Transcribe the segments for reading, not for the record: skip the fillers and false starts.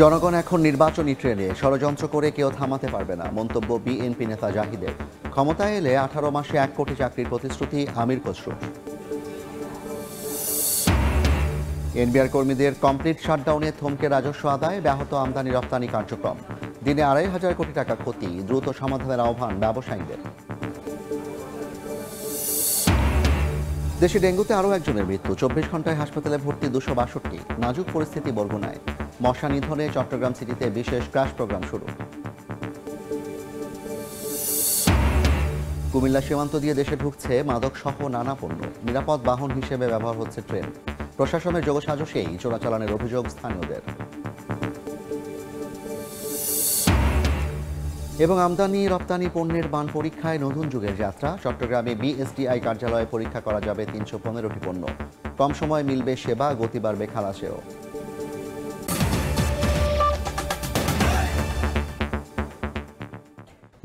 জনগণ এখন নির্বাচনী ট্রেনে, ষড়যন্ত্র করে কেউ থামাতে পারবে না, মন্তব্য বিএনপি নেতা জাহিদের। ক্ষমতায় এলে 18 মাসে 1 কোটি চাকরির প্রতিশ্রুতি আমির খসরুর। এনবিআর কর্মীদের কমপ্লিট শাটডাউনে থমকে রাজস্ব আদায়, ব্যাহত আমদানি রপ্তানি কার্যক্রম। দিনে 2,500 কোটি টাকা ক্ষতি, দ্রুত সমাধানের আহ্বান ব্যবসায়ীদের। দেশে ডেঙ্গুতে আরও একজনের মৃত্যু, 24 ঘন্টায় হাসপাতালে ভর্তি 262। নাজুক পরিস্থিতি বরগুনায়, মশা নিধনে চট্টগ্রাম সিটিতে বিশেষ ক্রাশ প্রোগ্রাম শুরু। কুমিল্লা সীমান্ত দিয়ে দেশে ঢুকছে মাদক সহ নানা পণ্য, নিরাপদ বাহন হিসেবে ব্যবহার হচ্ছে ট্রেন। প্রশাসনের যোগসাজশেই চোরাচালানের অভিযোগ স্থানীয়দের। এবং আমদানি রপ্তানি পণ্যের মান পরীক্ষায় নতুন যুগের যাত্রা, চট্টগ্রামে বিএসটিআই কার্যালয়ে পরীক্ষা করা যাবে 315টি পণ্য। কম সময় মিলবে সেবা, গতি বাড়বে খালাসেও।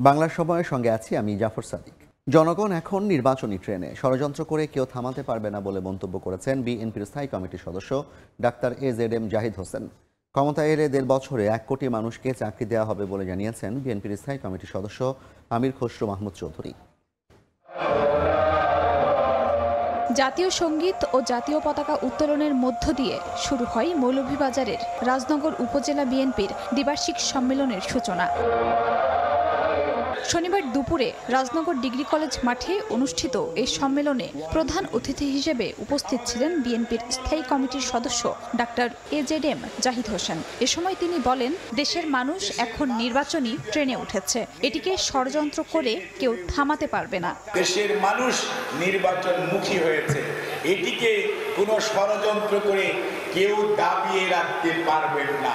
বাংলার সময়ের সঙ্গে আছি আমি জাফর সাদিক। জনগণ এখন নির্বাচনী ট্রেনে, ষড়যন্ত্র করে কেউ থামাতে পারবে না বলে মন্তব্য করেছেন বিএনপির স্থায়ী কমিটির সদস্য ডাক্তার AZM জাহিদ হোসেন। ক্ষমতায় এলে 1.5 বছরে 1 কোটি মানুষকে চাকরি দেওয়া হবে বলে জানিয়েছেন বিএনপির স্থায়ী কমিটির সদস্য আমির খসরু মাহমুদ চৌধুরী। জাতীয় সঙ্গীত ও জাতীয় পতাকা উত্তোলনের মধ্য দিয়ে শুরু হয় মৌলভীবাজারের রাজনগর উপজেলা বিএনপির দ্বিবার্ষিক সম্মেলনের সূচনা। শনিবার দুপুরে রাজনগর ডিগ্রি কলেজ মাঠে অনুষ্ঠিত এই সম্মেলনে প্রধান অতিথি হিসেবে উপস্থিত ছিলেন বিএনপির স্থায়ী কমিটির সদস্য ডাক্তার AZM জাহিদ হোসেন। এ সময় তিনি বলেন, দেশের মানুষ এখন নির্বাচনী ট্রেনে উঠেছে, এটিকে ষড়যন্ত্র করে কেউ থামাতে পারবে না। দেশের মানুষ নির্বাচনমুখী হয়েছে, এটিকে কোনো ষড়যন্ত্র করে কেউ দাবিয়ে রাখতে পারবেন না।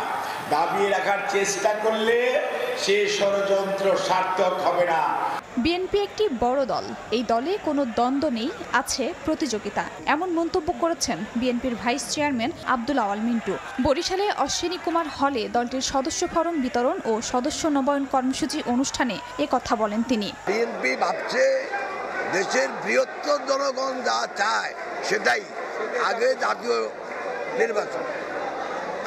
দাবিয়ে রাখার চেষ্টা করলে সে ষড়যন্ত্র সার্থক হবে না। বিএনপি একটি বড় দল, এই দলে কোনো দ্বন্দ্ব নেই, আছে প্রতিযোগিতা, এমন মন্তব্য করেছেন বিএনপির ভাইস চেয়ারম্যান আব্দুল আওয়াল মিন্টু। বরিশালে অশ্বিনী কুমার হলে দলটির সদস্য ফরম বিতরণ ও সদস্য নবায়ন কর্মসূচি অনুষ্ঠানে কথা বলেন তিনি। বিএনপি ভাবছে দেশের বৃহত্তর জনগণ যা চায় সেটাই আগে জাতীয় নির্বাচন।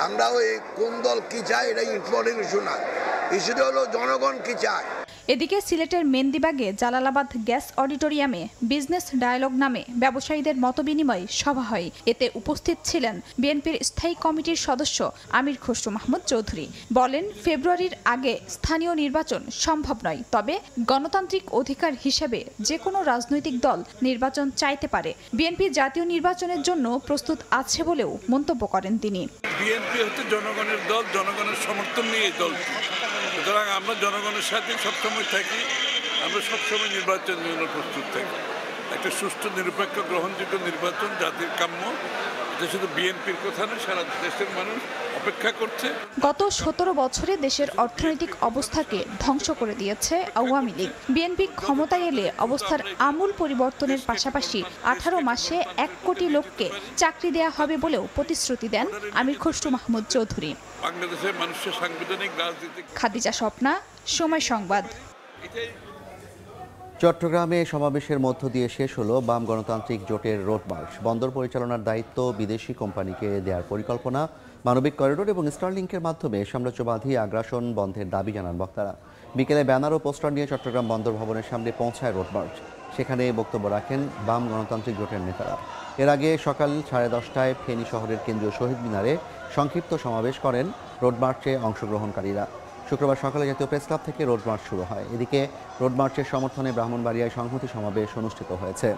আমরা ওই কোন দল কি চায় এটা ইম্পর্টেন্ট ইস্যু না, ইস্যুটা হলো জনগণ কি চায়। এদিকে সিলেটের মেন্দিবাগে জালালাবাদ গ্যাস অডিটোরিয়ামে বিজনেস ডায়ালগ নামে ব্যবসায়ীদের মতবিনিময় সভা হয়। এতে উপস্থিত ছিলেন বিএনপির স্থায়ী কমিটির সদস্য আমির খসরু মাহমুদ চৌধুরী। বলেন, ফেব্রুয়ারির আগে স্থানীয় নির্বাচন সম্ভব নয়, তবে গণতান্ত্রিক অধিকার হিসেবে যে কোনো রাজনৈতিক দল নির্বাচন চাইতে পারে। বিএনপি জাতীয় নির্বাচনের জন্য প্রস্তুত আছে বলেও মন্তব্য করেন তিনি। বিএনপি হচ্ছে জনগণের দল, জনগণের সমর্থন নিয়ে এই দল, সুতরাং আমরা জনগণের সাথে সবসময় থাকি, আমরা সবসময় নির্বাচনের জন্য প্রস্তুত থাকি। একটা সুষ্ঠু নিরপেক্ষ গ্রহণযোগ্য নির্বাচন জাতির কাম্য, এটা শুধু বিএনপির কথা নয়, সারা দেশের মানুষ অপেক্ষা করছে। গত 17 বছরে দেশের অর্থনৈতিক অবস্থাকে ধ্বংস করে দিয়েছে আওয়ামী লীগ। বিএনপি ক্ষমতায় এলে অবস্থার আমূল পরিবর্তনের পাশাপাশি 18 মাসে 1 কোটি লোককে চাকরি দেয়া হবে বলেও প্রতিশ্রুতি দেন আমির খসরু মাহমুদ চৌধুরী। বাংলাদেশের মানুষের সাংবিধানিক রাজনীতি। খাদিজা স্বপ্না, সময় সংবাদ। চট্টগ্রামে সমাবেশের মধ্য দিয়ে শেষ হলো বাম গণতান্ত্রিক জোটের রোড মার্চ। বন্দর পরিচালনার দায়িত্ব বিদেশি কোম্পানিকে দেওয়ার পরিকল্পনা, মানবিক করিডোর এবং স্টারলিংকের মাধ্যমে সাম্রাজ্যবাদী আগ্রাসন বন্ধের দাবি জানান বক্তারা। বিকেলে ব্যানার ও পোস্টার নিয়ে চট্টগ্রাম বন্দর ভবনের সামনে পৌঁছায় রোড মার্চ। সেখানে বক্তব্য রাখেন বাম গণতান্ত্রিক জোটের নেতারা। এর আগে সকাল 10:30টায় ফেনী শহরের কেন্দ্রীয় শহীদ মিনারে সংক্ষিপ্ত সমাবেশ করেন রোড মার্চে অংশগ্রহণকারীরা। শুক্রবার সকালে জাতীয় প্রেস ক্লাব থেকে রোড মার্চ শুরু হয়। এদিকে রোড মার্চের সমর্থনে ব্রাহ্মণবাড়িয়ায় সংহতি সমাবেশ অনুষ্ঠিত হয়েছে।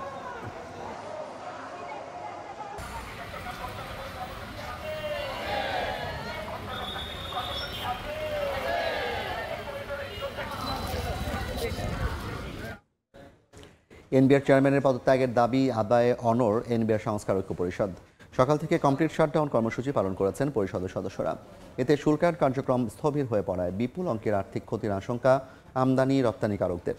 এনবিআর চেয়ারম্যানের পদত্যাগের দাবি আদায়ে অনড় এনবিআর সংস্কার ঐক্য পরিষদ। সকাল থেকে কমপ্লিট শাটডাউন কর্মসূচি পালন করেছেন পরিষদের সদস্যরা। এতে শুল্কায়ন কার্যক্রম স্থবির হয়ে পড়ায় বিপুল অঙ্কের আর্থিক ক্ষতির আশঙ্কা আমদানি রপ্তানিকারকদের।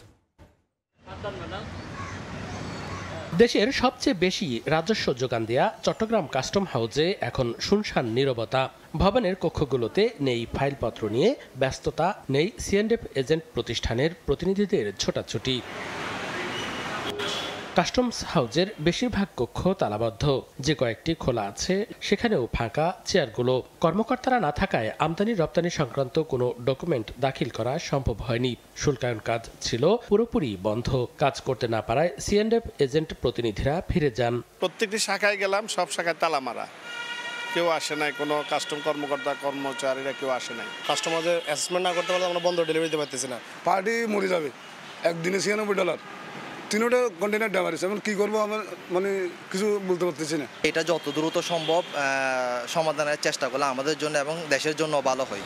দেশের সবচেয়ে বেশি রাজস্ব যোগান দেয়া চট্টগ্রাম কাস্টম হাউসে এখন শুনশান নীরবতা। ভবনের কক্ষগুলোতে নেই ফাইলপত্র নিয়ে ব্যস্ততা, নেই সিএন্ডএফ এজেন্ট প্রতিষ্ঠানের প্রতিনিধিদের ছোটাছুটি। কাস্টমস হাউজের বেশিরভাগ কক্ষ তালাবদ্ধ, যে কয়েকটি খোলা আছে সেখানেও ফাঁকা চেয়ারগুলো। কর্মকর্তারা না থাকায় আমদানি রপ্তানি সংক্রান্ত কোনো ডকুমেন্ট দাখিল করা সম্ভব হয়নি। শুল্কায়ন কাজ ছিল পুরোপুরি বন্ধ। কাজ করতে না পারায় C&F এজেন্ট প্রতিনিধিরা ফিরে যান। প্রত্যেকটি শাখায় গেলাম, সব শাখায় তালা মারা, কেউ আসে নাই, কোনো কাস্টম কর্মকর্তা কর্মচারীরা কেউ আসে নাই। কাস্টমারদের অ্যাসেসমেন্ট না করতে পারলে আমরা বন্ধ ডেলিভারি দিতে পারতেছি না। পার্টি মরে যাবে, একদিনে $96, 3টা কন্টেনার ড্যামারেজ। এখন কী করবো আমার মানে কিছু বলতে পারতেছি না। এটা যত দ্রুত সম্ভব সমাধানের চেষ্টা করলে আমাদের জন্য এবং দেশের জন্য ভালো হয়।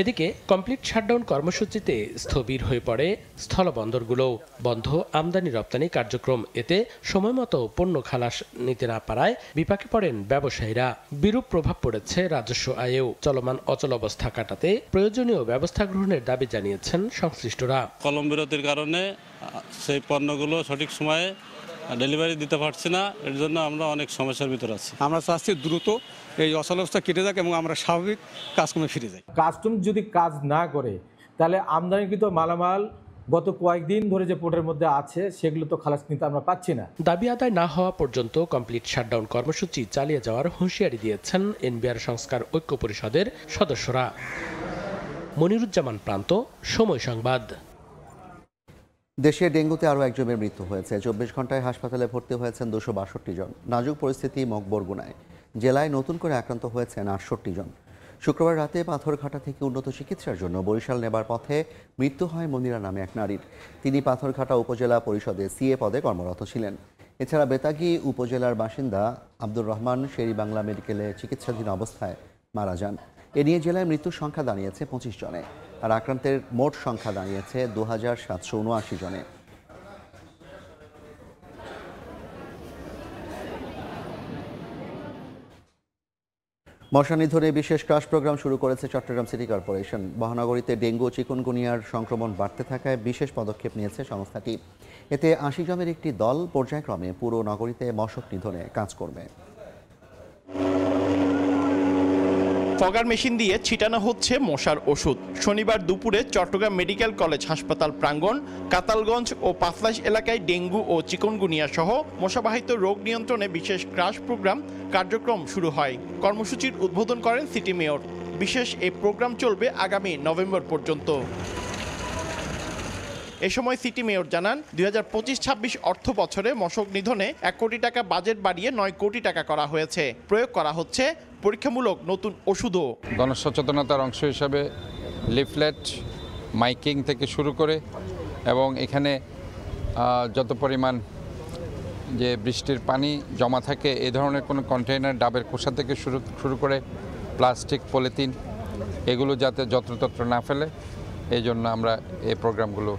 এদিকে কমপ্লিট শাটডাউন কর্মসূচিতে স্থবির হয়ে পড়ে স্থলবন্দরগুলো। বন্ধ আমদানি রপ্তানি কার্যক্রম। এতে সময়মতো পণ্য খালাস নিতে না পারায় বিপাকে পড়েন ব্যবসায়ীরা। বিরূপ প্রভাব পড়েছে রাজস্ব আয়েও। চলমান অচলাবস্থা কাটাতে প্রয়োজনীয় ব্যবস্থা গ্রহণের দাবি জানিয়েছেন সংশ্লিষ্টরা। কলম বিরতির কারণে সেই পণ্যগুলো সঠিক সময়ে ডেলিভারি দিতে পারছি না, এর জন্য আমরা অনেক সমস্যার ভিতর আছি। আমরা চাচ্ছি দ্রুত এই অচলাবস্থা কেটে যাক এবং আমরা স্বাভাবিক কাজকর্মে ফিরে যাই। কাস্টম যদি কাজ না করে তাহলে আমদানিকৃত মালামাল গত কয়েকদিন ধরে যে পোর্টের মধ্যে আছে সেগুলো তো খালাস নিতে আমরা পাচ্ছি না। দাবি আদায় না হওয়া পর্যন্ত কমপ্লিট শাটডাউন কর্মসূচি চালিয়ে যাওয়ার হুঁশিয়ারি দিয়েছেন এনবিআর সংস্কার ঐক্য পরিষদের সদস্যরা। মনিরুজ্জামান প্রান্ত, সময় সংবাদ। দেশে ডেঙ্গুতে আরও একজনের মৃত্যু হয়েছে। 24 ঘন্টায় হাসপাতালে ভর্তি হয়েছেন 262 জন। নাজুক পরিস্থিতি বরগুনায়। জেলায় নতুন করে আক্রান্ত হয়েছেন 68 জন। শুক্রবার রাতে পাথরঘাটা থেকে উন্নত চিকিৎসার জন্য বরিশাল নেবার পথে মৃত্যু হয় মনিরা নামে এক নারীর। তিনি পাথরঘাটা উপজেলা পরিষদে সিএ পদে কর্মরত ছিলেন। এছাড়া বেতাগী উপজেলার বাসিন্দা আব্দুর রহমান শের-ই-বাংলা মেডিকেলে চিকিৎসাধীন অবস্থায় মারা যান। এ নিয়ে জেলায় মৃত্যুর সংখ্যা দাঁড়িয়েছে 25 জনে, আর আক্রান্তের মোট সংখ্যা দাঁড়িয়েছে 2779 জনে। মশা নিধনে বিশেষ ক্রাশ প্রোগ্রাম শুরু করেছে চট্টগ্রাম সিটি কর্পোরেশন। মহানগরীতে ডেঙ্গু ও চিকুনগুনিয়ার সংক্রমণ বাড়তে থাকায় বিশেষ পদক্ষেপ নিয়েছে সংস্থাটি। এতে 80 জনের একটি দল পর্যায়ক্রমে পুরো নগরীতে মশক নিধনে কাজ করবে। ফগার মেশিন দিয়ে ছিটানো হচ্ছে মশার ওষুধ। শনিবার দুপুরে চট্টগ্রাম মেডিকেল কলেজ হাসপাতাল প্রাঙ্গণ, কাতালগঞ্জ ও পাঁচলাইশ এলাকায় ডেঙ্গু ও চিকুনগুনিয়া সহ মশাবাহিত রোগ নিয়ন্ত্রণে বিশেষ ক্রাশ প্রোগ্রাম কার্যক্রম শুরু হয়। কর্মসূচির উদ্বোধন করেন সিটি মেয়র। বিশেষ এই প্রোগ্রাম চলবে আগামী নভেম্বর পর্যন্ত। এ সময় সিটি মেয়র জানান 2025-26 অর্থ বছরে মশক নিধনে 1 কোটি টাকা বাজেট বাড়িয়ে 9 কোটি টাকা করা হয়েছে। প্রয়োগ করা হচ্ছে পরীক্ষামূলক নতুন ওষুধও। গণসচেতনতার অংশ হিসাবে লিফলেট, মাইকিং থেকে শুরু করে এবং এখানে যত পরিমাণ যে বৃষ্টির পানি জমা থাকে এই ধরনের কোনো কন্টেইনার, ডাবের খোসা থেকে শুরু করে প্লাস্টিক, পলিথিন এগুলো যাতে যত্রতত্র না ফেলে এই জন্য আমরা এই প্রোগ্রামগুলো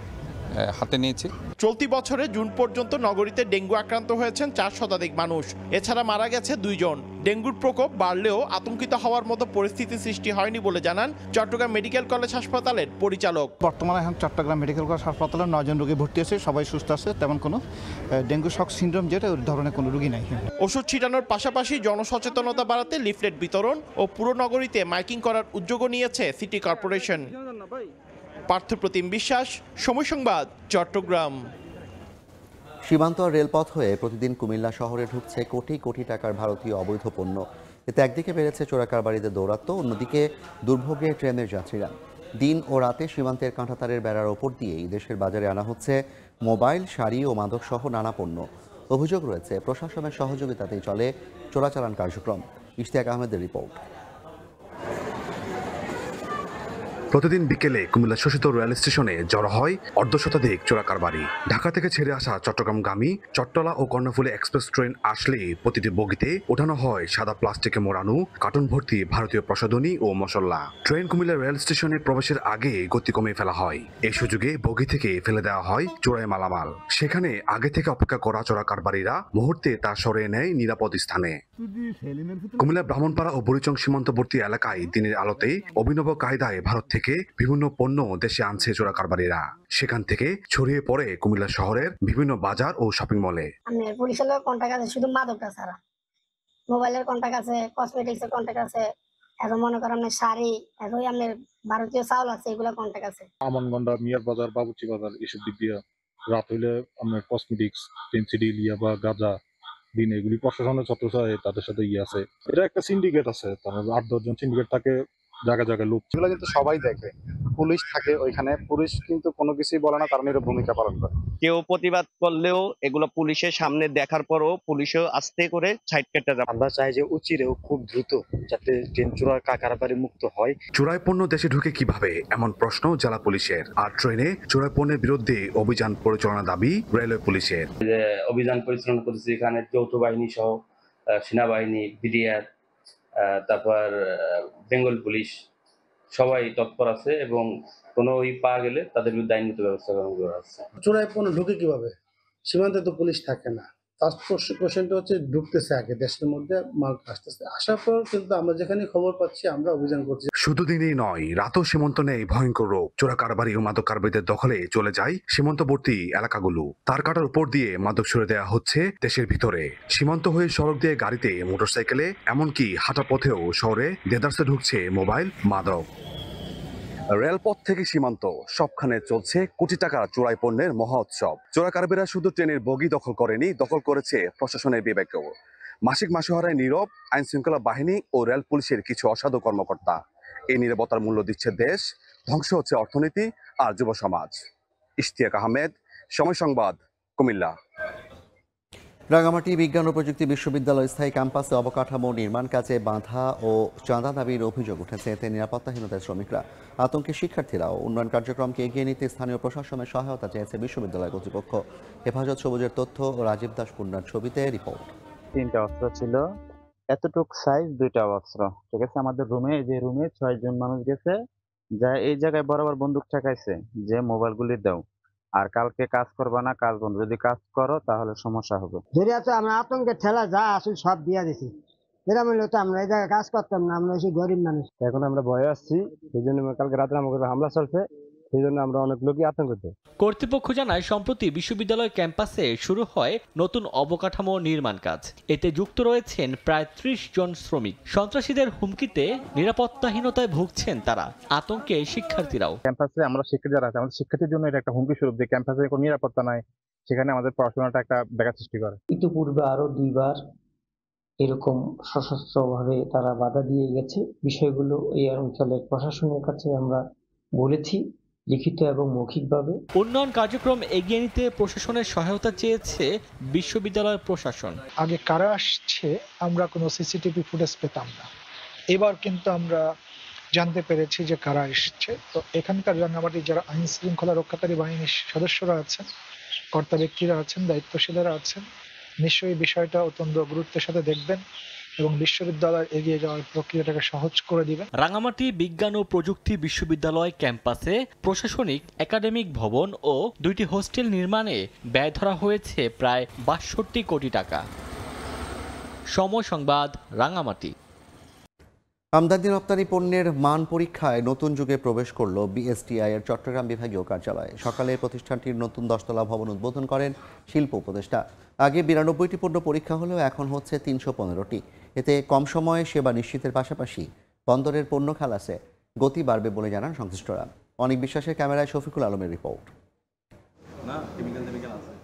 হাতে নিয়েছি। চলতি বছরে জুন পর্যন্ত নগরীতে ডেঙ্গু আক্রান্ত হয়েছেন 4 শতাধিক মানুষ। এছাড়া মারা গেছে 2 জন। ডেঙ্গুর প্রকোপ বাড়লেও আতঙ্কিত হওয়ার মতো পরিস্থিতি সৃষ্টি হয়নি বলে জানান চট্টগ্রাম মেডিকেল কলেজ হাসপাতালের পরিচালক। বর্তমানে এখন চট্টগ্রাম মেডিকেল কলেজ হাসপাতালে 9 জন রোগী ভর্তি আছে, সবাই সুস্থ আছে, তেমন কোনো ডেঙ্গু শক সিনড্রোম যেটা ওই ধরনের কোনো রোগী নাই। ওষুধ ছিটানোর পাশাপাশি জনসচেতনতা বাড়াতে লিফলেট বিতরণ ও পুরো নগরীতে মাইকিং করার উদ্যোগও নিয়েছে সিটি কর্পোরেশন। পার্থপ্রতিম বিশ্বাস, সময় সংবাদ, চট্টগ্রাম। সীমান্ত আর রেলপথ হয়ে প্রতিদিন কুমিল্লা শহরে ঢুকছে কোটি কোটি টাকার ভারতীয় অবৈধ পণ্য। এতে একদিকে বেড়েছে চোরাকারবারিদের দৌরাত্ম্য, অন্যদিকে দুর্ভোগে ট্রেনের যাত্রীরা। দিন ও রাতে সীমান্তের কাঁটাতারের বেড়ার ওপর দিয়েই দেশের বাজারে আনা হচ্ছে মোবাইল, শাড়ি ও মাদকসহ নানা পণ্য। অভিযোগ রয়েছে প্রশাসনের সহযোগিতাতেই চলে চোরাচালান কার্যক্রম। ইশতিয়াক আহমেদের রিপোর্ট। প্রতিদিন বিকেলে কুমিল্লা শোষিত রেল স্টেশনে জড়ো হয় অর্ধশতাধিক চোরাকারবারি। ঢাকা থেকে ছেড়ে আসা চট্টগ্রামগামী চট্টলা ও কর্ণফুলী এক্সপ্রেস ট্রেন আসলে প্রতিটি বগিতে ওঠানো হয় সাদা প্লাস্টিকে মোড়ানো কার্টুন ভর্তি ভারতীয় প্রসাধনী ও মশলা। ট্রেন কুমিল্লা রেল স্টেশনে প্রবেশের আগে গতি কমিয়ে ফেলা হয়। এই সুযোগে বগি থেকে ফেলে দেওয়া হয় চোরাই মালামাল। সেখানে আগে থেকে অপেক্ষা করা চোরাকারবারিরা মুহূর্তে তা সরিয়ে নেয় নিরাপদ স্থানে। কুমিল্লা ব্রাহ্মণপাড়া ও বুড়িচং সীমান্তবর্তী এলাকায় দিনের আলোতে অভিনব কায়দায় ভারত থেকে বিভিন্ন পণ্য দেশে আনছে চোরাকারবারিরা। সেখান থেকে ছড়িয়ে পড়ে কুমিল্লা শহরের বিভিন্ন বাজার ও শপিং মলে। পুলিশের কন্টাক্ট আছে শুধু মাদকটা ছাড়া, মোবাইলের কন্টাক্ট আছে, কসমেটিক্স এর কন্টাক্ট আছে, এখন মনে করেন শাড়ি, এখন আপনার ভারতীয় চাউল আছে, এগুলো কন্টাক্ট আছে। আমনগন্ডা, মিয়ার বাজার, বাবুচি বাজার এসব দিক দিয়ে রাত হইলে আপনার কসমেটিক্স, পেন্সিডিল, ইয়াবা, গাঁজা, দিন এগুলি প্রশাসনের ছত্রছায়ায় তাদের সাথে আছে। এটা একটা সিন্ডিকেট আছে, তার 8-10 জন সিন্ডিকেট থাকে জায়গায় জায়গায় লোক। এগুলো কিন্তু সবাই দেখে, পুলিশ থাকে ওইখানে, পুলিশ কিন্তু কোনো কিছুই বলে না, তার নিরব ভূমিকা পালন করে। কেউ প্রতিবাদ করলেও এগুলো পুলিশের সামনে দেখার পরও পুলিশও আস্তে করে সাইড কেটে যায়। আমরা চাই যে উচিরেও খুব দ্রুত যাতে ট্রেন চোরার কারবারি মুক্ত হয়। চোরাই পণ্য দেশে ঢুকে কিভাবে, এমন প্রশ্ন জেলা পুলিশের। আর ট্রেনে চোরাই পণ্যের বিরুদ্ধে অভিযান পরিচালনা দাবি রেলওয়ে পুলিশের। অভিযান পরিচালনা করেছে এখানে যৌথ বাহিনী সহ সেনাবাহিনী, বিডিআর, তারপর বেঙ্গল পুলিশ সবাই তৎপর আছে এবং কোনো পাওয়া গেলে তাদের বিরুদ্ধে আইনগত ব্যবস্থা গ্রহণ করা হচ্ছে। চোরাই পণ্য ঢুকে কিভাবে? সীমান্তে তো পুলিশ থাকে না। ফার্স্ট কোশ্চেনটা হচ্ছে ঢুকতেছে আগে, দেশের মধ্যে মাল আসতেছে, আসার পর কিন্তু আমরা যেখানে খবর পাচ্ছি আমরা অভিযান করছি। শুধু দিনই নয়, রাতও সীমান্ত নেই ভয়ঙ্কর রোগ। চোরা কারবারি ও মাদক কারবারিদের দখলে চলে যায় সীমান্তবর্তী এলাকাগুলো। তার কাটার উপর দিয়ে মাদক সরে দেওয়া হচ্ছে দেশের ভিতরে। সীমান্ত হয়ে সড়ক দিয়ে গাড়িতে, মোটরসাইকেলে, এমনকি হাঁটা পথেও শহরে দেদারসে ঢুকছে মোবাইল, মাদক। রেলপথ থেকে সীমান্ত সবখানে চলছে কোটি টাকার চোরাই পণ্যের মহা উৎসব। চোরা কারবারিরা শুধু ট্রেনের বগি দখল করেনি, দখল করেছে প্রশাসনের বিবেকও। মাসিক মাসোহারায় নীরব আইন শৃঙ্খলা বাহিনী ও রেল পুলিশের কিছু অসাধু কর্মকর্তা। এই নীরবতার মূল্য দিচ্ছে দেশ, ধ্বংস হচ্ছে অর্থনীতি আর যুব সমাজ। ইশতিয়াক আহমেদ, সময় সংবাদ, কুমিল্লা। রাঙামাটি বিজ্ঞান ও প্রযুক্তি বিশ্ববিদ্যালয় স্থায়ী ক্যাম্পাসে অবকাঠামো নির্মাণ কাজে বাধা ও চাঁদা দাবির অভিযোগ উঠেছে। এতে নিরাপত্তাহীনতায় শ্রমিকরা, আতঙ্কে শিক্ষার্থীরাও। উন্নয়ন কার্যক্রমকে এগিয়ে নিতে স্থানীয় প্রশাসনের সহায়তা চেয়েছে বিশ্ববিদ্যালয় কর্তৃপক্ষ। হেফাজত সবুজের তথ্য ও রাজীব দাস পূর্ণার ছবিতে রিপোর্ট। 3টা অস্ত্র ছিল, এতটুক সাইজ 2টা অস্ত্র। ঠিক আছে, আমাদের রুমে 6 জন মানুষ গেছে, যা এই জায়গায় বরাবর বন্দুক ঠেকাইছে যে মোবাইলগুলি দাও, আর কালকে কাজ করবা না, কাজ বন্ধ, যদি কাজ করো তাহলে সমস্যা হবে। ধরে আছে আমরা আতঙ্কের ঠেলা যা আসলে সব দিয়ে দিছি। এরা মিলে তো আমরা এই জায়গায় কাজ করতাম না, আমরা এসে গরিব মানুষ। এখন আমরা ভয়ে আসছি, সেই জন্য কালকে রাতে আমাদের হামলা চলছে, সেই জন্য আমরা অনেক লোকই আতঙ্কিত। কর্তৃপক্ষ জানায় সম্প্রতি বিশ্ববিদ্যালয় ক্যাম্পাসে শুরু হয় নতুন অবকাঠামো নির্মাণ কাজ। এতে যুক্ত রয়েছেন প্রায় 30 জন শ্রমিক। সন্ত্রাসীদের হুমকিতে নিরাপত্তাহীনতায় ভুগছেন তারা, আতঙ্কে শিক্ষার্থীরাও। ক্যাম্পাসে আমরা শিক্ষার্থী যারা আছে, আমাদের শিক্ষার্থীর জন্য এটা একটা হুমকি স্বরূপ যে ক্যাম্পাসে কোনো নিরাপত্তা নাই, সেখানে আমাদের পড়াশোনাটা একটা ব্যাঘাত সৃষ্টি করে। ইতিপূর্বে আরো 2বার এরকম সশস্ত্রভাবে তারা বাধা দিয়ে গেছে। বিষয়গুলো এই অঞ্চলের প্রশাসনের কাছে আমরা বলেছি, লিখিত এবং মৌখিকভাবে। উন্নয়ন কার্যক্রম এগিয়ে নিতে প্রশাসনের সহায়তা চেয়েছে বিশ্ববিদ্যালয় প্রশাসন। আগে কারা আসছে আমরা কোনো সিসিটিভি ফুটেজ পেতাম না, এবার কিন্তু আমরা জানতে পেরেছি যে কারা এসছে। তো এখানকার রাঙামাটি যারা আইন শৃঙ্খলা রক্ষাকারী বাহিনীর সদস্যরা আছেন, কর্তা ব্যক্তিরা আছেন, দায়িত্বশীলরা আছেন, নিশ্চয়ই বিষয়টা অত্যন্ত গুরুত্বের সাথে দেখবেন এবং বিশ্ববিদ্যালয় এগিয়ে যাওয়ার প্রক্রিয়াটাকে সহজ করে দিবেন। রাঙামাটি বিজ্ঞান ও প্রযুক্তি বিশ্ববিদ্যালয় ক্যাম্পাসে প্রশাসনিক একাডেমিক ভবন ও 2টি হোস্টেল নির্মাণে ব্যয় ধরা হয়েছে প্রায় ৬২ কোটি টাকা। সময় সংবাদ, রাঙামাটি। আমদানি রপ্তানি পণ্যের মান পরীক্ষায় নতুন যুগে প্রবেশ করল বিএসটিআই এর চট্টগ্রাম বিভাগীয় কার্যালয়। সকালে প্রতিষ্ঠানটির নতুন 10তলা ভবন উদ্বোধন করেন শিল্প উপদেষ্টা। আগে 92টি পণ্য পরীক্ষা হলেও এখন হচ্ছে 315টি। এতে কম সময়ে সেবা নিশ্চিতের পাশাপাশি বন্দরের পণ্য খালাসে গতি বাড়বে বলে জানান সংশ্লিষ্টরা। অনেক বিশ্বাসের ক্যামেরায় শফিকুল আলমের রিপোর্ট।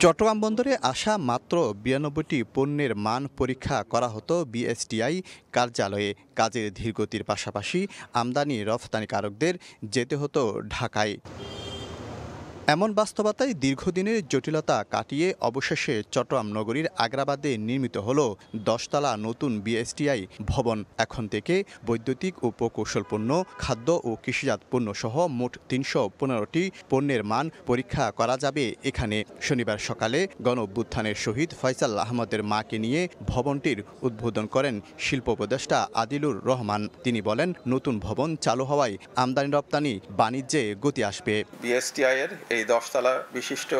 চট্টগ্রাম বন্দরে আসা মাত্র 92টি পণ্যের মান পরীক্ষা করা হতো বিএসটিআই কার্যালয়ে। কাজের ধীরগতির পাশাপাশি আমদানি রফতানিকারকদের যেতে হতো ঢাকায়। এমন বাস্তবতায় দীর্ঘদিনের জটিলতা কাটিয়ে অবশেষে চট্টগ্রাম নগরীর আগ্রাবাদে নির্মিত হল 10তলা নতুন বিএসটিআই ভবন। এখন থেকে বৈদ্যুতিক ও প্রকৌশল পণ্য, খাদ্য ও কৃষিজাত পণ্য সহ মোট 315টি পণ্যের মান পরীক্ষা করা যাবে এখানে। শনিবার সকালে গণ অভ্যুত্থানের শহীদ ফয়সাল আহমদের মাকে নিয়ে ভবনটির উদ্বোধন করেন শিল্প উপদেষ্টা আদিলুর রহমান। তিনি বলেন, নতুন ভবন চালু হওয়ায় আমদানি রপ্তানি বাণিজ্যে গতি আসবে। বিএসটিআই এর এই 10তলা বিশিষ্ট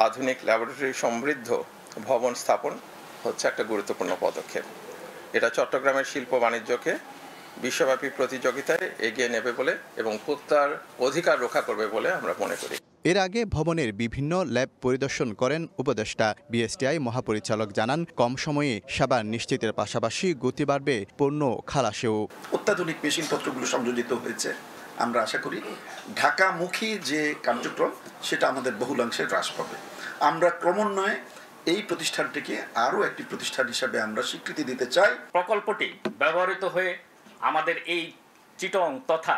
আধুনিক ল্যাবরেটরি সমৃদ্ধ ভবন স্থাপন হচ্ছে একটা গুরুত্বপূর্ণ পদক্ষেপ। এটা চট্টগ্রামের শিল্প বাণিজ্যকে বিশ্বব্যাপী প্রতিযোগিতায় এগিয়ে নেবে বলে এবং তার অধিকার রক্ষা করবে বলে আমরা মনে করি। এর আগে ভবনের বিভিন্ন ল্যাব পরিদর্শন করেন উপদেষ্টা। বিএসটিআই মহাপরিচালক জানান, কম সময়ে সেবা নিশ্চিতের পাশাপাশি গতি বাড়বে পণ্য খালাসেও। অত্যাধুনিক মেশিনপত্রগুলো সংযোজিত হয়েছে, আমরা আশা করি ঢাকামুখী যে কার্যক্রম সেটা আমাদের বহুলাংশে হ্রাস পাবে। আমরা ক্রমান্বয়ে এই প্রতিষ্ঠানটিকে আরও একটি প্রতিষ্ঠান হিসাবে আমরা স্বীকৃতি দিতে চাই। প্রকল্পটি ব্যবহৃত হয়ে আমাদের এই চিটং তথা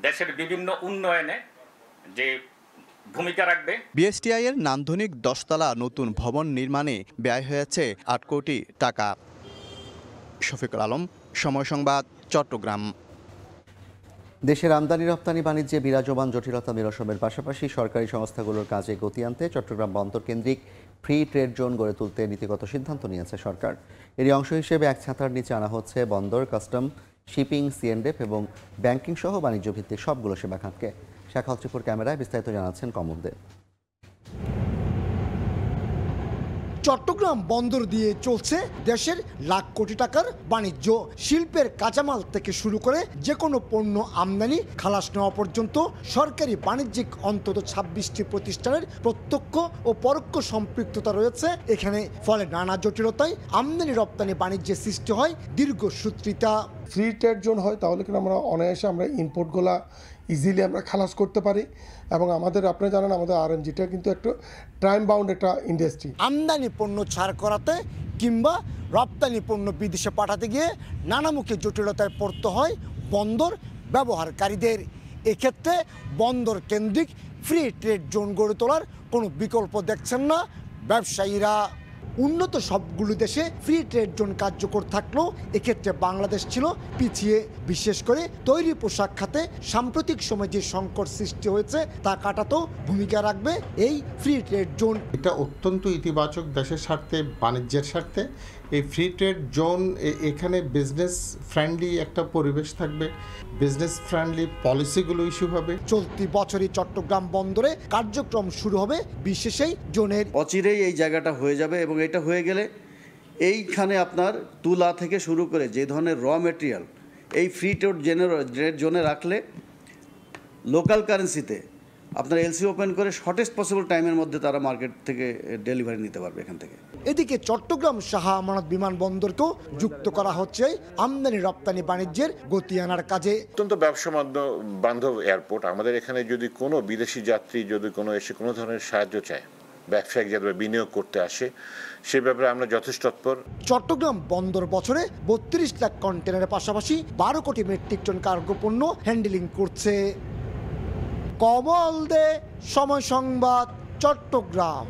দেশের বিভিন্ন উন্নয়নে যে ভূমিকা রাখবে। বিএসটিআই এর নান্দনিক 10তলা নতুন ভবন নির্মাণে ব্যয় হয়েছে 8 কোটি টাকা। শফিকুল আলম, সময় সংবাদ, চট্টগ্রাম। দেশের আমদানি রপ্তানি বাণিজ্যে বিরাজমান জটিলতা নিরসনের পাশাপাশি সরকারি সংস্থাগুলোর কাজে গতি আনতে চট্টগ্রাম বন্দর কেন্দ্রিক ফ্রি ট্রেড জোন গড়ে তুলতে নীতিগত সিদ্ধান্ত নিয়েছে সরকার। এরই অংশ হিসেবে এক ছাতার নিচে আনা হচ্ছে বন্দর, কাস্টম, শিপিং, সিএনডেফ এবং ব্যাংকিং সহ বাণিজ্য ভিত্তিক সবগুলো সেবা খাতকে। শাখা ত্রিপুর ক্যামেরায় বিস্তারিত জানাচ্ছেন কমল দে। চট্টগ্রাম বন্দর দিয়ে চলছে দেশের লাখ কোটি টাকার বাণিজ্য। শিল্পের কাঁচামাল থেকে শুরু করে যে কোনো পণ্য আমদানি খালাস নেওয়া পর্যন্ত সরকারি বাণিজ্যিক অন্তত 26টি প্রতিষ্ঠানের প্রত্যক্ষ ও পরোক্ষ সম্পৃক্ততা রয়েছে এখানে। ফলে নানা জটিলতায় আমদানি রপ্তানি বাণিজ্যে সৃষ্টি হয় দীর্ঘসূত্রিতা। ফ্রি ট্রেড জোন হয় তাহলে কিন্তু আমরা অনায়াসে আমরা ইম্পোর্টগুলা ইজিলি আমরা খালাস করতে পারি এবং আমাদের আপনারা জানেন আমাদের আরএমজিটা কিন্তু একটা টাইম বাউন্ড একটা ইন্ডাস্ট্রি। আমদানি পণ্য ছাড় করাতে কিংবা রপ্তানি পণ্য বিদেশে পাঠাতে গিয়ে নানামুখী জটিলতায় পড়তে হয় বন্দর ব্যবহারকারীদের। এক্ষেত্রে বন্দর কেন্দ্রিক ফ্রি ট্রেড জোন গড়ে তোলার কোনো বিকল্প দেখছেন না ব্যবসায়ীরা। উন্নত সবগুলো দেশে ফ্রি ট্রেড জোন কার্যকর থাকলেও এক্ষেত্রে বাংলাদেশ ছিল পিছিয়ে। বিশেষ করে তৈরি পোশাক খাতে সাম্প্রতিক সময়ে যে সংকট সৃষ্টি হয়েছে তা কাটাতেও ভূমিকা রাখবে এই ফ্রি ট্রেড জোন। এটা অত্যন্ত ইতিবাচক দেশের স্বার্থে, বাণিজ্যের স্বার্থে। এই ফ্রি ট্রেড জোন এখানে বিজনেস ফ্রেন্ডলি একটা পরিবেশ থাকবে, বিজনেস ফ্রেন্ডলি পলিসিগুলো ইস্যু হবে। চলতি বছরই চট্টগ্রাম বন্দরে কার্যক্রম শুরু হবে বিশেষ এই জোনের। অচিরেই এই জায়গাটা হয়ে যাবে এবং এটা হয়ে গেলে এইখানে আপনার তুলা থেকে শুরু করে যে ধরনের র মেটেরিয়াল এই ফ্রি ট্রেড জোনে রাখলে লোকাল কারেন্সিতে আপনার এলসি ওপেন করে শর্টেস্ট পসিবল টাইমের মধ্যে তারা মার্কেট থেকে ডেলিভারি নিতে পারবে এখান থেকে। এদিকে চট্টগ্রাম শাহ আমানত বিমানবন্দরকেও যুক্ত করা হচ্ছে আমদানি রপ্তানি বাণিজ্যের গতি আনার কাজে। অত্যন্ত ব্যবসা বান্ধব এয়ারপোর্ট। আমাদের এখানে যদি কোনো বিদেশি যাত্রী যদি কোনো এসে কোনো ধরনের সাহায্য চায়, ব্যবসায়িক যাতে বিনিয়োগ করতে আসে, সে ব্যাপারে আমরা যথেষ্ট তৎপর। চট্টগ্রাম বন্দর বছরে 32 লাখ কন্টেনারের পাশাপাশি 12 কোটি মেট্রিক টন কার্গো পণ্য হ্যান্ডেলিং করছে। কমল দে, সময় সংবাদ, চট্টগ্রাম।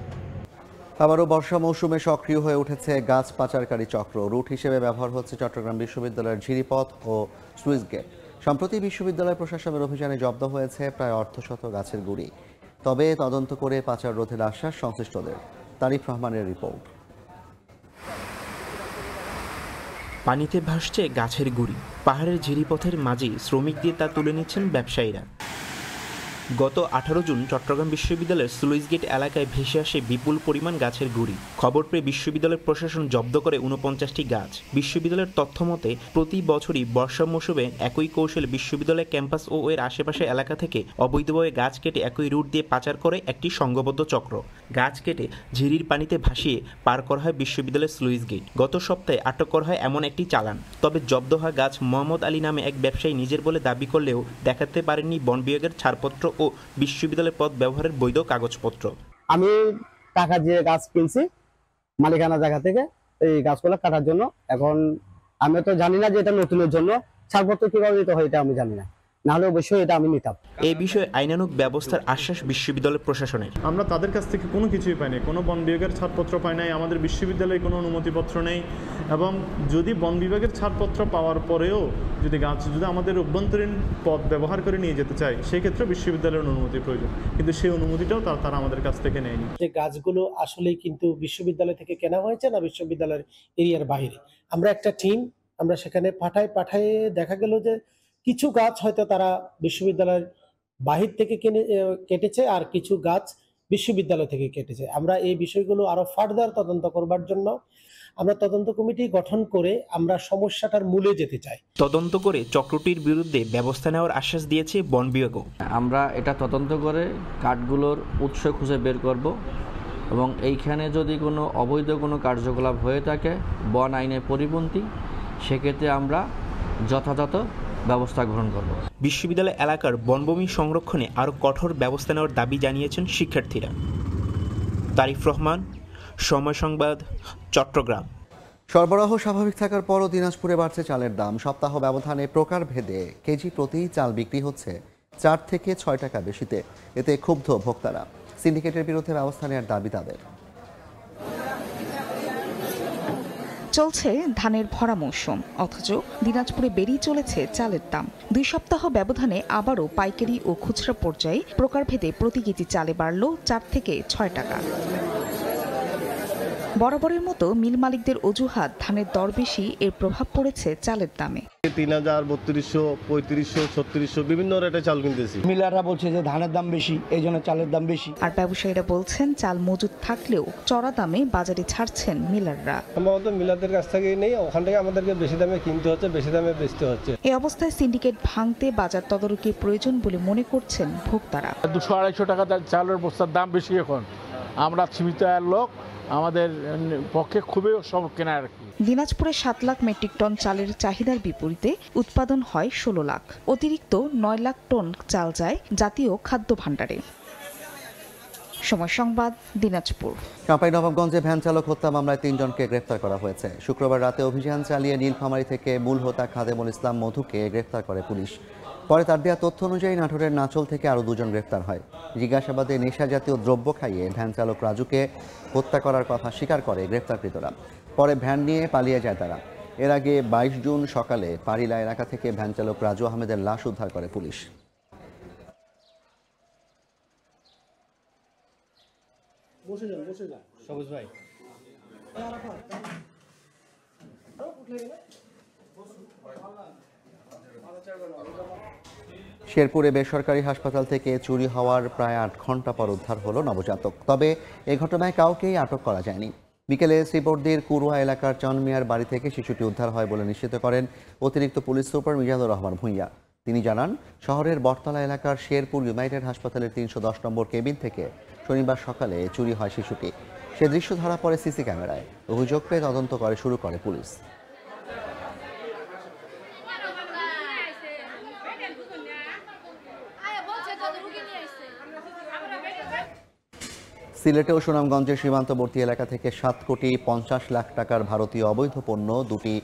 আবারও বর্ষা মৌসুমে সক্রিয় হয়ে উঠেছে গাছ পাচারকারী চক্র। রুট হিসেবে ব্যবহার হচ্ছে চট্টগ্রাম বিশ্ববিদ্যালয়ের ঝিরিপথ ও সুইচ গেট। সম্প্রতি বিশ্ববিদ্যালয় প্রশাসনের অভিযানে জব্দ হয়েছে প্রায় অর্ধশত গাছের গুঁড়ি। তবে তদন্ত করে পাচার রোধের আশ্বাস সংশ্লিষ্টদের। তারিফ রহমানের রিপোর্ট। পানিতে ভাসছে গাছের গুঁড়ি। পাহাড়ের ঝিরিপথের মাঝে শ্রমিক দিয়ে তা তুলে নিচ্ছেন ব্যবসায়ীরা। গত 18 জুন চট্টগ্রাম বিশ্ববিদ্যালয়ের স্লুইস গেট এলাকায় ভেসে আসে বিপুল পরিমাণ গাছের গুঁড়ি। খবর পেয়ে বিশ্ববিদ্যালয়ের প্রশাসন জব্দ করে 49টি গাছ। বিশ্ববিদ্যালয়ের তথ্য মতে প্রতি বছরই বর্ষা মৌসুমে একই কৌশলে বিশ্ববিদ্যালয় ক্যাম্পাস ও এর আশেপাশে এলাকা থেকে অবৈধভাবে গাছ কেটে একই রুট দিয়ে পাচার করে একটি সংঘবদ্ধ চক্র। গাছ কেটে ঝিরির পানিতে ভাসিয়ে পার করা হয় বিশ্ববিদ্যালয়ের স্লুইস গেট। গত সপ্তাহে আটক করা হয় এমন একটি চালান। তবে জব্দ হওয়া গাছ মোহাম্মদ আলী নামে এক ব্যবসায়ী নিজের বলে দাবি করলেও দেখাতে পারেননি বন বিভাগের ছাড়পত্র ও বিশ্ববিদ্যালয়ের পথ ব্যবহারের বৈধ কাগজপত্র। আমি টাকা দিয়ে গাছ কিনছি মালিকানা জায়গা থেকে এই গাছগুলো কাটার জন্য। এখন আমি তো জানি না যে এটা নতুনের জন্য ছাড়পত্র কিভাবে দিতে হয়, এটা আমি জানি না, নাহলে অবশ্যই এটা আমি নিতাম। এই বিষয়ে আইনানুগ ব্যবস্থার আশ্বাস বিশ্ববিদ্যালয় প্রশাসনের। আমরা তাদের কাছ থেকে কোনো কিছুই পাইনি, কোনো বন বিভাগের ছাড়পত্র পাই নাই, আমাদের বিশ্ববিদ্যালয়ে কোনো অনুমতিপত্র নেই। এবং যদি বন বিভাগের ছাড়পত্র পাওয়ার পরেও যদি গাছ যদি আমাদের অভ্যন্তরীণ পথ ব্যবহার করে নিয়ে যেতে চাই, সেক্ষেত্রে বিশ্ববিদ্যালয়ের অনুমতি প্রয়োজন, কিন্তু সেই অনুমতিটাও তারা আমাদের কাছ থেকে নেয়নি। যে গাছগুলো আসলেই কিন্তু বিশ্ববিদ্যালয় থেকে কেনা হয়েছে না বিশ্ববিদ্যালয়ের এরিয়ার বাইরে। আমরা একটা টিম আমরা সেখানে পাঠায় দেখা গেল যে কিছু গাছ হয়তো তারা বিশ্ববিদ্যালয়ের বাহির থেকে কেটেছে আর কিছু গাছ বিশ্ববিদ্যালয় থেকে কেটেছে। আমরা এই বিষয়গুলো আরো ফার্দার তদন্ত করবার জন্য আমরা তদন্ত কমিটি গঠন করে আমরা সমস্যাটার মূলে যেতে চাই। তদন্ত করে চক্রটির বিরুদ্ধে ব্যবস্থা নেওয়ার আশ্বাস দিয়েছে বন বিভাগও। আমরা এটা তদন্ত করে কাঠগুলোর উৎস খুঁজে বের করব এবং এইখানে যদি কোনো অবৈধ কোনো কার্যকলাপ হয়ে থাকে বন আইনের পরিপন্থী, সেক্ষেত্রে আমরা যথাযথ ব্যবস্থা গ্রহণ করব। বিশ্ববিদ্যালয় এলাকার বনভূমি সংরক্ষণে আরও কঠোর ব্যবস্থা নেওয়ার দাবি জানিয়েছেন শিক্ষার্থীরা। তারিফ রহমান, সময় সংবাদ, চট্টগ্রাম। সরবরাহ স্বাভাবিক থাকার পরও দিনাজপুরে বাড়ছে চালের দাম। সপ্তাহ ব্যবধানে প্রকারভেদে কেজি প্রতি চাল বিক্রি হচ্ছে 4 থেকে 6 টাকা বেশিতে। এতে ক্ষুব্ধ ভোক্তারা। সিন্ডিকেটের বিরুদ্ধে ব্যবস্থা নেওয়ার দাবি তাদের। চলছে ধানের ভরা মৌসুম, অথচ দিনাজপুরে বেড়েই চলেছে চালের দাম। 2 সপ্তাহ ব্যবধানে আবারও পাইকারি ও খুচরা পর্যায়ে প্রকারভেদে প্রতি কেজি চালে বাড়ল 4 থেকে 6 টাকা। বরাবরের মতো মিল মালিকদের অজুহাত ধানের দর বেশি, এর প্রভাব পড়েছে চালের দামে। 3000, 3200, 3500, 3600 বিভিন্ন রেটে চাল কিনতেছি। মিলাররা বলছে যে ধানের দাম বেশি, এই জন্য চালের দাম বেশি। আর ব্যবসায়ীরা বলছেন চাল মজুদ থাকলেও চড়া দামে বাজারে ছাড়ছেন মিলাররা। সম্ভবত মিলারদের কাছ থেকেই নেই, ওখান থেকে আমাদেরকে বেশি দামে কিনতে হচ্ছে, বেশি দামে বেচতে হচ্ছে। এই অবস্থায় সিন্ডিকেট ভাঙতে বাজার তদারকির প্রয়োজন বলে মনে করছেন ভোক্তারা। 200-250 টাকা চালের বস্তার দাম বেশি এখন। আমরা সীমিত আয়ের লোক, আমাদের পক্ষে খুবই সব কেনা আর কি। দিনাজপুরে 7 লাখ মেট্রিক টন চালের চাহিদার বিপরীতে উৎপাদন হয় 16 লাখ। অতিরিক্ত 9 লাখ টন চাল যায় জাতীয় খাদ্য ভাণ্ডারে। সময় সংবাদ, দিনাজপুর। চাঁপাইনবাবগঞ্জে ভ্যান চালক হত্যা মামলায় 3 জনকে গ্রেফতার করা হয়েছে। শুক্রবার রাতে অভিযান চালিয়ে নীলফামারী থেকে মূল হোতা খাদেমুল ইসলাম মধুকে গ্রেফতার করে পুলিশ। পরে তার দেওয়া তথ্য অনুযায়ী নাটোরের নাচল থেকে আরও 2 জন গ্রেফতার হয়। জিজ্ঞাসাবাদে নেশা জাতীয় দ্রব্য খাইয়ে ভ্যান চালক রাজুকে হত্যা করার কথা স্বীকার করে গ্রেফতারকৃতরা। পরে ভ্যান নিয়ে পালিয়ে যায় তারা। এর আগে 22 জুন সকালে পারিলা এলাকা থেকে ভ্যান চালক রাজু আহমেদের লাশ উদ্ধার করে পুলিশ। সবুজ ভাই, শেরপুরে বেসরকারি হাসপাতাল থেকে চুরি হওয়ার প্রায় 8 ঘন্টা পর উদ্ধার হলো নবজাতক। তবে এ ঘটনায় কাউকেই আটক করা যায়নি। বিকেলে শ্রীবর্দীর কুরুয়া এলাকার চনমিয়ার বাড়ি থেকে শিশুটি উদ্ধার হয় বলে নিশ্চিত করেন অতিরিক্ত পুলিশ সুপার মিজানুর রহমান ভূঁইয়া। তিনি জানান, শহরের বটতলা এলাকার শেরপুর ইউনাইটেড হাসপাতালের 310 নম্বর কেবিন থেকে শনিবার সকালে চুরি হয় শিশুটি। সে দৃশ্য ধরা পড়ে সিসি ক্যামেরায়। অভিযোগ পেয়ে তদন্ত শুরু করে পুলিশ। সিলেটে ও সুনামগঞ্জের সীমান্তবর্তী এলাকা থেকে 7,50,00,000 টাকার ভারতীয় অবৈধ পণ্য 2টি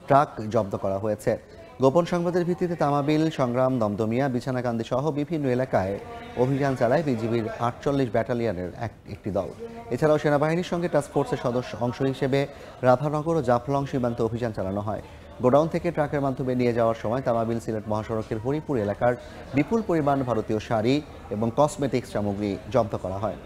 ট্রাক জব্দ করা হয়েছে। গোপন সংবাদের ভিত্তিতে তামাবিল, সংগ্রাম, দমদমিয়া, বিছানাকান্দি সহ বিভিন্ন এলাকায় অভিযান চালায় বিজিবির 48 ব্যাটালিয়নের একটি দল। এছাড়াও সেনাবাহিনীর সঙ্গে টাস্কফোর্সের অংশ হিসেবে রাধানগর ও জাফলং সীমান্তে অভিযান চালানো হয়। গোডাউন থেকে ট্রাকের মাধ্যমে নিয়ে যাওয়ার সময় তামাবিল সিলেট মহাসড়কের হরিপুর এলাকার বিপুল পরিমাণ ভারতীয় শাড়ি এবং কসমেটিক্স সামগ্রী জব্দ করা হয়।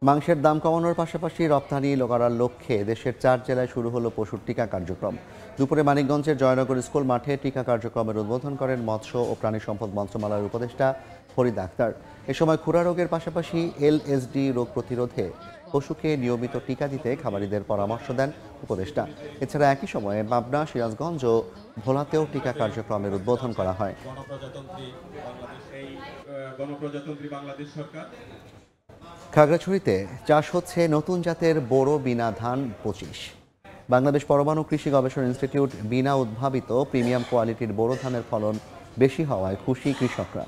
মাংসের দাম কমানোর পাশাপাশি রপ্তানি করার লক্ষ্যে দেশের 4 জেলায় শুরু হলো পশুর টিকা কার্যক্রম। দুপুরে মানিকগঞ্জের জয়নগর স্কুল মাঠে টিকা কার্যক্রমের উদ্বোধন করেন মৎস্য ও প্রাণী সম্পদ মন্ত্রণালয়ের উপদেষ্টা ফরিদ আক্তার। এ সময় খুরা রোগের পাশাপাশি এলএসডি রোগ প্রতিরোধে পশুকে নিয়মিত টিকা দিতে খামারিদের পরামর্শ দেন উপদেষ্টা। এছাড়া একই সময়ে পাবনা, সিরাজগঞ্জ ও ভোলাতেও টিকা কার্যক্রমের উদ্বোধন করা হয়। খাগড়াছড়িতে চাষ হচ্ছে নতুন জাতের বোরো বিনা ধান 25। বাংলাদেশ পরমাণু কৃষি গবেষণা ইনস্টিটিউট বিনা উদ্ভাবিত প্রিমিয়াম কোয়ালিটির বোরো ধানের ফলন বেশি হওয়ায় খুশি কৃষকরা।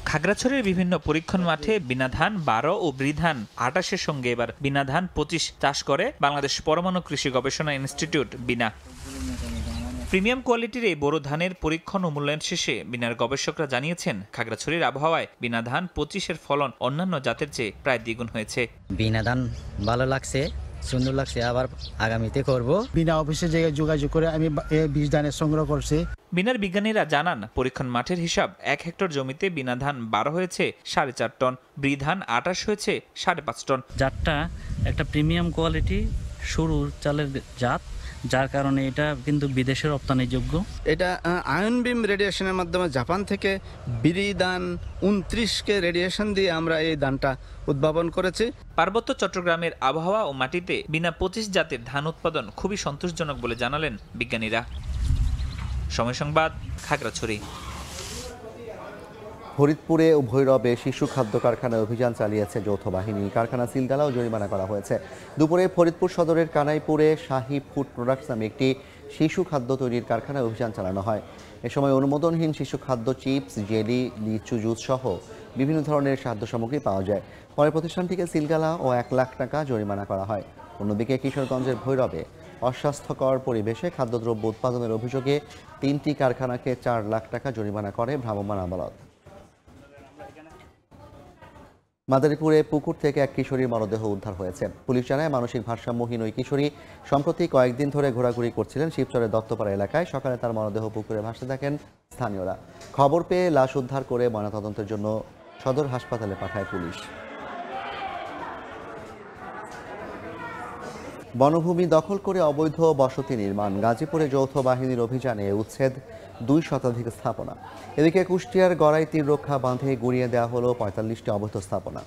খাগড়াছড়ির বিভিন্ন পরীক্ষণ মাঠে বিনা ধান 12 ও বৃধান 28-এর সঙ্গে এবার বিনা ধান 25 চাষ করে বাংলাদেশ পরমাণু কৃষি গবেষণা ইনস্টিটিউট বিনা। প্রিমিয়াম কোয়ালিটির এই বোরো ধানের পরীক্ষণ ও মূল্যায়ন শেষে বিনার গবেষকরা জানিয়েছেন, খাগড়াছড়ির আবহাওয়ায় বিনা ধান 25-এর ফলন অন্যান্য জাতের চেয়ে প্রায় দ্বিগুণ হয়েছে। বিনা ধান ভালো লাগছে, সুন্দর লাগছে, আবার আগামীতে করব। বিনা অফিসের জায়গায় যোগাযোগ করে আমি বীজ ধানের সংগ্রহ করছি। বিনার বিজ্ঞানীরা জানান, পরীক্ষণ মাঠের হিসাব 1 হেক্টর জমিতে বিনা ধান 12 হয়েছে 4.5 টন, বৃধান 28 হয়েছে 5.5 টন। জাতটা একটা প্রিমিয়াম কোয়ালিটি সরু চালের জাত, যার কারণে এটা কিন্তু বিদেশে রপ্তানিযোগ্য। এটা আয়ন বিম রেডিয়েশনের মাধ্যমে জাপান থেকে বিরিধান 29কে রেডিয়েশন দিয়ে আমরা এই ধানটা উদ্ভাবন করেছি। পার্বত্য চট্টগ্রামের আবহাওয়া ও মাটিতে বিনা 25 জাতের ধান উৎপাদন খুবই সন্তোষজনক বলে জানালেন বিজ্ঞানীরা। সময় সংবাদ, খাগড়াছড়ি। ফরিদপুরে ও ভৈরবে শিশু খাদ্য কারখানায় অভিযান চালিয়েছে যৌথ বাহিনী। কারখানা সিলগালা ও জরিমানা করা হয়েছে। দুপুরে ফরিদপুর সদরের কানাইপুরে শাহী ফুড প্রোডাক্টস নামে একটি শিশু খাদ্য তৈরির কারখানায় অভিযান চালানো হয়। এ সময় অনুমোদনহীন শিশু খাদ্য, চিপস, জেলি, লিচু জুস সহ বিভিন্ন ধরনের খাদ্য সামগ্রী পাওয়া যায়। পরে প্রতিষ্ঠানটিকে সিলগালা ও 1 লাখ টাকা জরিমানা করা হয়। অন্যদিকে কিশোরগঞ্জের ভৈরবে অস্বাস্থ্যকর পরিবেশে খাদ্যদ্রব্য উৎপাদনের অভিযোগে 3টি কারখানাকে 4 লাখ টাকা জরিমানা করে ভ্রাম্যমাণ আদালত। মাদারীপুরে পুকুর থেকে এক কিশোরীর মরদেহ উদ্ধার হয়েছে। পুলিশ জানায়, মানসিক ভারসাম্যহীন ওই কিশোরী সম্প্রতি কয়েকদিন ধরে ঘোরাঘুরি করছিলেন শিবচরের দত্তপাড়া এলাকায়। সকালে তার মরদেহ পুকুরে ভাসতে দেখেন স্থানীয়রা। খবর পেয়ে লাশ উদ্ধার করে ময়নাতদন্তের জন্য সদর হাসপাতালে পাঠায় পুলিশ। বনভূমি দখল করে অবৈধ বসতি নির্মাণ। গাজীপুরে যৌথ বাহিনীর অভিযানে উচ্ছেদ 2 শতাধিক স্থাপনা। এদিকে কুষ্টিয়ার গড়াই তীররক্ষা বাঁধে গুড়িয়ে দেওয়া হলো 45টি অবৈধ স্থাপনা।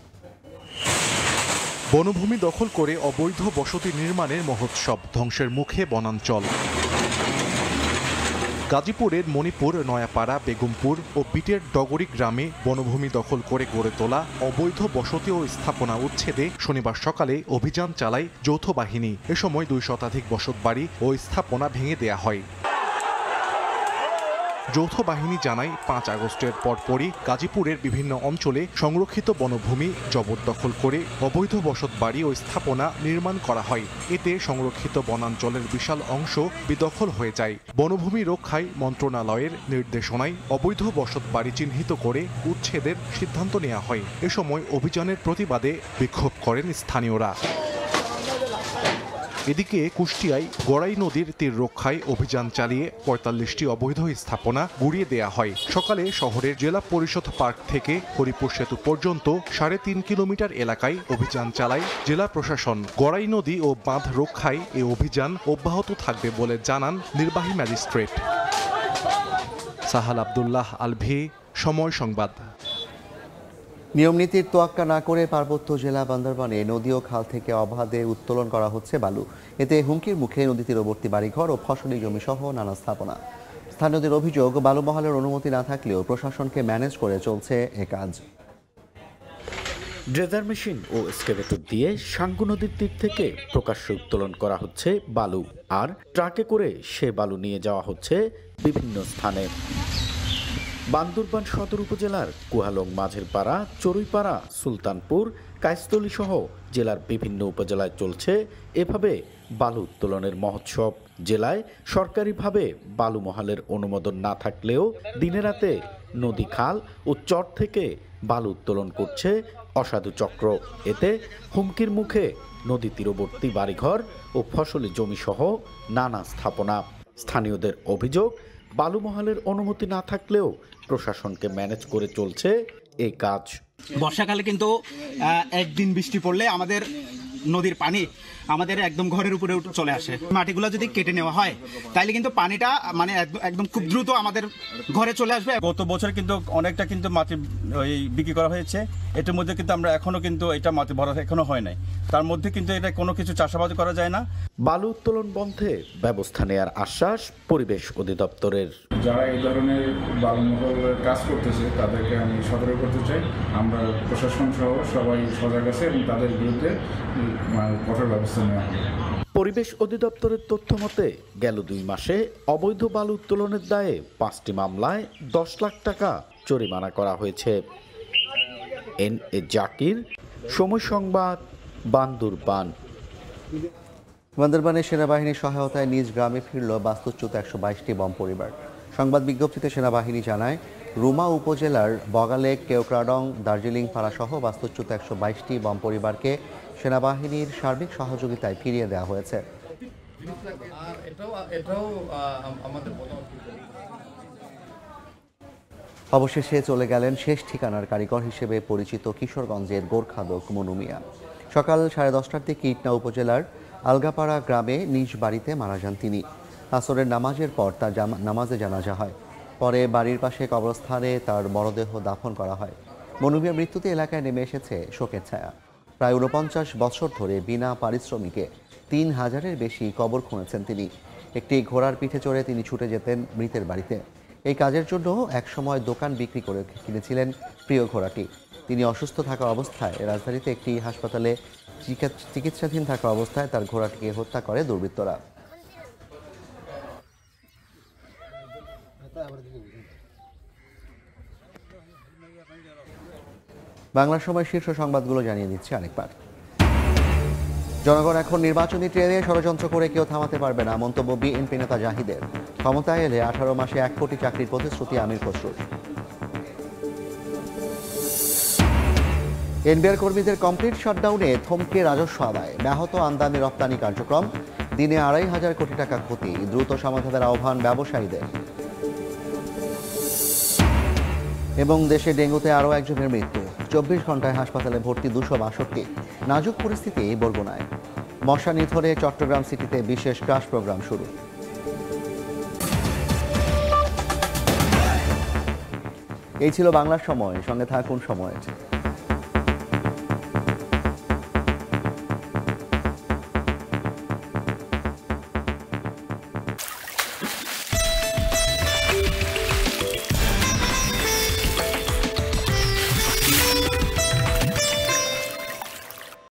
বনভূমি দখল করে অবৈধ বসতি নির্মাণের মহোৎসব, ধ্বংসের মুখে বনাঞ্চল। গাজীপুরের মণিপুর, নয়াপাড়া, বেগমপুর ও বিটের ডগরি গ্রামে বনভূমি দখল করে গড়ে তোলা অবৈধ বসতি ও স্থাপনা উচ্ছেদে শনিবার সকালে অভিযান চালায় যৌথ বাহিনী। এ সময় 2 শতাধিক বসতবাড়ি ও স্থাপনা ভেঙে দেয়া হয়। যৌথ বাহিনী জানায়, 5 আগস্টের পরপরই গাজীপুরের বিভিন্ন অঞ্চলে সংরক্ষিত বনভূমি জবরদখল করে অবৈধ বসতবাড়ি ও স্থাপনা নির্মাণ করা হয়। এতে সংরক্ষিত বনাঞ্চলের বিশাল অংশ বেদখল হয়ে যায়। বনভূমি রক্ষায় মন্ত্রণালয়ের নির্দেশনায় অবৈধ বসতবাড়ি চিহ্নিত করে উচ্ছেদের সিদ্ধান্ত নেওয়া হয়। এ সময় অভিযানের প্রতিবাদে বিক্ষোভ করেন স্থানীয়রা। এদিকে কুষ্টিয়ায় গড়াই নদীর তীর রক্ষায় অভিযান চালিয়ে 45টি অবৈধ স্থাপনা গুড়িয়ে দেয়া হয়। সকালে শহরের জেলা পরিষদ পার্ক থেকে হরিপুর সেতু পর্যন্ত 3.5 কিলোমিটার এলাকায় অভিযান চালায় জেলা প্রশাসন। গড়াই নদী ও বাঁধ রক্ষায় এ অভিযান অব্যাহত থাকবে বলে জানান নির্বাহী ম্যাজিস্ট্রেট। সাহাল আব্দুল্লাহ আলভি, সময় সংবাদ। নিয়মনীতির তোয়াক্কা না করে পার্বত্য জেলা বান্দরবানে নদী ও খাল থেকে অবাধে উত্তোলন করা হচ্ছে বালু। এতে হুমকির মুখে নদী তীরবর্তী বাড়িঘর ও ফসলি জমি সহ নানা স্থাপনা। স্থানীয়দের অভিযোগ, বালু মহলের অনুমতি না থাকলেও প্রশাসনকে ম্যানেজ করে চলছে এ কাজ। ড্রেজার মেশিন ও এক্সকাভেটর দিয়ে সাঙ্গু নদীর তীর থেকে প্রকাশ্যে উত্তোলন করা হচ্ছে বালু, আর ট্রাকে করে সে বালু নিয়ে যাওয়া হচ্ছে বিভিন্ন স্থানে। বান্দরবান সদর উপজেলার কুহালং, মাঝেরপাড়া, চড়ুইপাড়া, সুলতানপুর, কায়স্থলী সহ জেলার বিভিন্ন উপজেলায় চলছে এভাবে বালু উত্তোলনের মহোৎসব। জেলায় সরকারিভাবে বালু মহলের অনুমোদন না থাকলেও দিনে রাতে নদী, খাল ও চর থেকে বালু উত্তোলন করছে অসাধু চক্র। এতে হুমকির মুখে নদী তীরবর্তী বাড়িঘর ও ফসলি জমি সহ নানা স্থাপনা। স্থানীয়দের অভিযোগ, বালু মহলের অনুমতি না থাকলেও প্রশাসনকে ম্যানেজ করে চলছে এই কাজ। বর্ষাকালে কিন্তু একদিন বৃষ্টি পড়লে আমাদের নদীর পানি আমাদের একদম ঘরের উপরে চলে আসে। মাটিগুলো যদি কেটে নেওয়া হয় তাইলে কিন্তু পানিটা মানে একদম খুব দ্রুত আমাদের ঘরে চলে আসবে। গত বছর কিন্তু অনেকটা কিন্তু মাটি বিক্রি করা হয়েছে। এটার মধ্যে কিন্তু আমরা এখনো কিন্তু এটা মাটি ভরা এখনো হয় নাই। তার মধ্যে কিন্তু এটা কোনো কিছু চাষাবাদ করা যায় না। বালু উত্তোলন বন্ধে ব্যবস্থা নেওয়ার আশ্বাস পরিবেশ অধিদপ্তরের। যারা এই ধরনের বালু মহলের কাজ করতেছে তাদেরকে আমি সতর্ক করতে চাই। আমরা প্রশাসন সহ সবাই সজাগ আছে এবং তাদের বিরুদ্ধে কঠোর ব্যবস্থা নেওয়া হবে। পরিবেশ অধিদপ্তরের তথ্য মতে গেল 2 মাসে অবৈধ বালু উত্তোলনের দায়ে 5টি মামলায় 10 লাখ টাকা জরিমানা করা হয়েছে। এন.এ. জাকির, সময় সংবাদ, বান্দরবান। বান্দরবানে সেনাবাহিনীর সহায়তায় নিজ গ্রামে ফিরল বাস্তুচ্যুত 122টি বম পরিবার। সংবাদ বিজ্ঞপ্তিতে সেনাবাহিনী জানায়, রুমা উপজেলার বগালেক, কেওক্রাডং, দার্জিলিং পাড়া সহ বাস্তুচ্যুত 122টি বম পরিবারকে সেনাবাহিনীর সার্বিক সহযোগিতায় ফিরিয়ে দেওয়া হয়েছে। অবশেষে চলে গেলেন শেষ ঠিকানার কারিগর হিসেবে পরিচিত কিশোরগঞ্জের গোর্খাদক মনু মিয়া। সকাল 10:30টার দিকে ইটনা উপজেলার আলগাপাড়া গ্রামে নিজ বাড়িতে মারা যান তিনি। আসরের নামাজের পর তার নামাজে জানাজা হয়। পরে বাড়ির পাশে কবরস্থানে তার মরদেহ দাফন করা হয়। মনু মিয়ার মৃত্যুতে এলাকায় নেমে এসেছে শোকের ছায়া। প্রায় 49 বছর ধরে বিনা পারিশ্রমিকে 3000-এর বেশি কবর খুঁড়েছেন তিনি। একটি ঘোড়ার পিঠে চড়ে তিনি ছুটে যেতেন মৃতের বাড়িতে। এই কাজের জন্য একসময় দোকান বিক্রি করে কিনেছিলেন প্রিয় ঘোড়াটি। তিনি অসুস্থ থাকা অবস্থায় রাজধানীতে একটি হাসপাতালে চিকিৎসাধীন থাকা অবস্থায় তার ঘোড়াটিকে হত্যা করে দুর্বৃত্তরা। বাংলার সময় শীর্ষ সংবাদগুলো জানিয়ে দিচ্ছে আরেকবার। জনগণ এখন নির্বাচনী ট্রেনে ষড়যন্ত্র করে কেউ থামাতে পারবে না, মন্তব্য বিএনপি নেতা জাহিদের। ক্ষমতায় এলে 18 মাসে 1 কোটি চাকরির প্রতিশ্রুতি আমির খসরুর। এনবিআর কর্মীদের কমপ্লিট শাটডাউনে থমকে রাজস্ব আদায়, ব্যাহত আমদানি রপ্তানি কার্যক্রম, দিনে 2,500 কোটি টাকা ক্ষতি, দ্রুত সমাধানের আহ্বান ব্যবসায়ীদের। এবং দেশে ডেঙ্গুতে আরও একজনের মৃত্যু, 24 ঘন্টায় হাসপাতালে ভর্তি 262। নাজুক পরিস্থিতি বরগুনায়। মশা নিধনে চট্টগ্রাম সিটিতে বিশেষ ক্রাশ প্রোগ্রাম শুরু। এই ছিল বাংলার সময়, সঙ্গে থাকুন সময়।